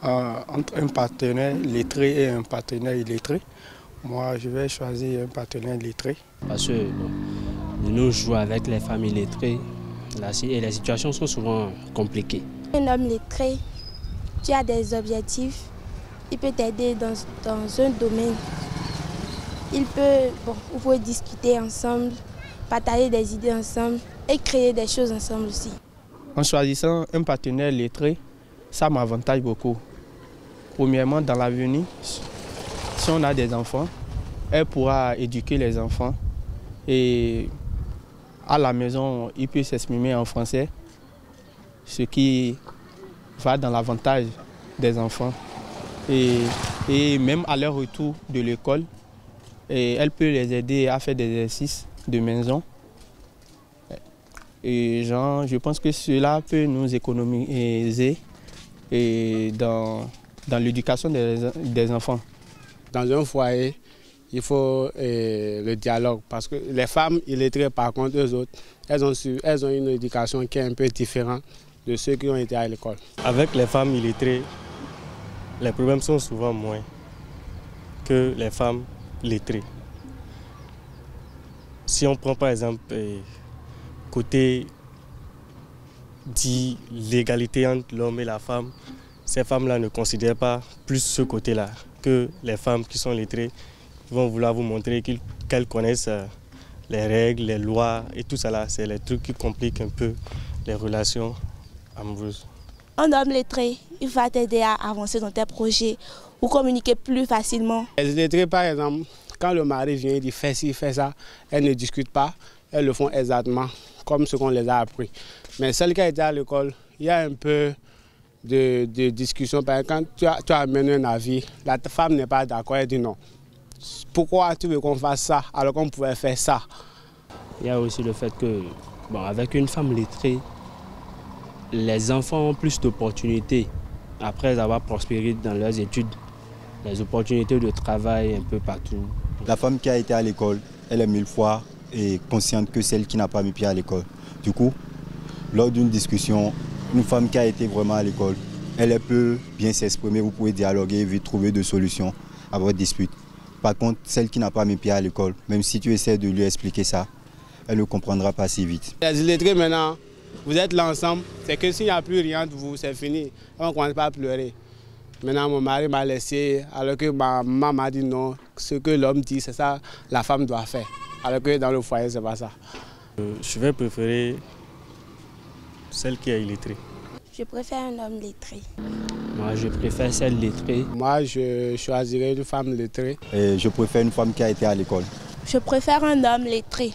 Entre un partenaire lettré et un partenaire illettré, moi je vais choisir un partenaire lettré. Parce que de nos jours, avec les familles illettrées, les situations sont souvent compliquées. Un homme lettré, tu as des objectifs, il peut t'aider dans un domaine. Vous pouvez discuter ensemble, partager des idées ensemble et créer des choses ensemble aussi. En choisissant un partenaire lettré, ça m'avantage beaucoup. Premièrement, dans l'avenir, si on a des enfants, elle pourra éduquer les enfants et à la maison, il peut s'exprimer en français, ce qui va dans l'avantage des enfants. Et même à leur retour de l'école, elle peut les aider à faire des exercices de maison. Et je pense que cela peut nous économiser dans l'éducation des enfants. Dans un foyer, il faut le dialogue parce que les femmes illettrées, par contre, eux autres, elles ont une éducation qui est un peu différente de ceux qui ont été à l'école. Avec les femmes illettrées, les problèmes sont souvent moins que les femmes lettrées. Si on prend par exemple côté dit l'égalité entre l'homme et la femme, ces femmes-là ne considèrent pas plus ce côté-là que les femmes qui sont lettrées vont vouloir vous montrer qu'elles connaissent les règles, les lois et tout ça là. C'est les trucs qui compliquent un peu les relations amoureuses. Un homme lettré, il va t'aider à avancer dans tes projets ou communiquer plus facilement. Les lettrés, par exemple, quand le mari vient et dit fais ci, fais ça, elles ne discutent pas, elles le font exactement comme ce qu'on les a appris. Mais celle qui a été à l'école, il y a un peu de discussion. Par exemple, quand tu amènes un avis, la femme n'est pas d'accord, elle dit non. Pourquoi tu veux qu'on fasse ça alors qu'on pouvait faire ça? Il y a aussi le fait que, avec une femme lettrée, les enfants ont plus d'opportunités après avoir prospéré dans leurs études, les opportunités de travail un peu partout. La femme qui a été à l'école, elle est 1000 fois consciente que celle qui n'a pas mis pied à l'école. Du coup, lors d'une discussion, une femme qui a été vraiment à l'école, elle peut bien s'exprimer, vous pouvez dialoguer et trouver des solutions à votre dispute. Par contre, celle qui n'a pas mis pied à l'école, même si tu essaies de lui expliquer ça, elle ne comprendra pas si vite. Les illettrés maintenant, vous êtes là ensemble, c'est que s'il n'y a plus rien de vous, c'est fini. On ne commence pas à pleurer. Maintenant, mon mari m'a laissé, alors que ma maman m'a dit non, ce que l'homme dit, c'est ça la femme doit faire. Alors que dans le foyer, c'est pas ça. Je vais préférer celle qui est illettrée. Je préfère un homme lettré. Moi, je préfère celle lettrée. Moi, je choisirais une femme lettrée. Je préfère une femme qui a été à l'école. Je préfère un homme lettré.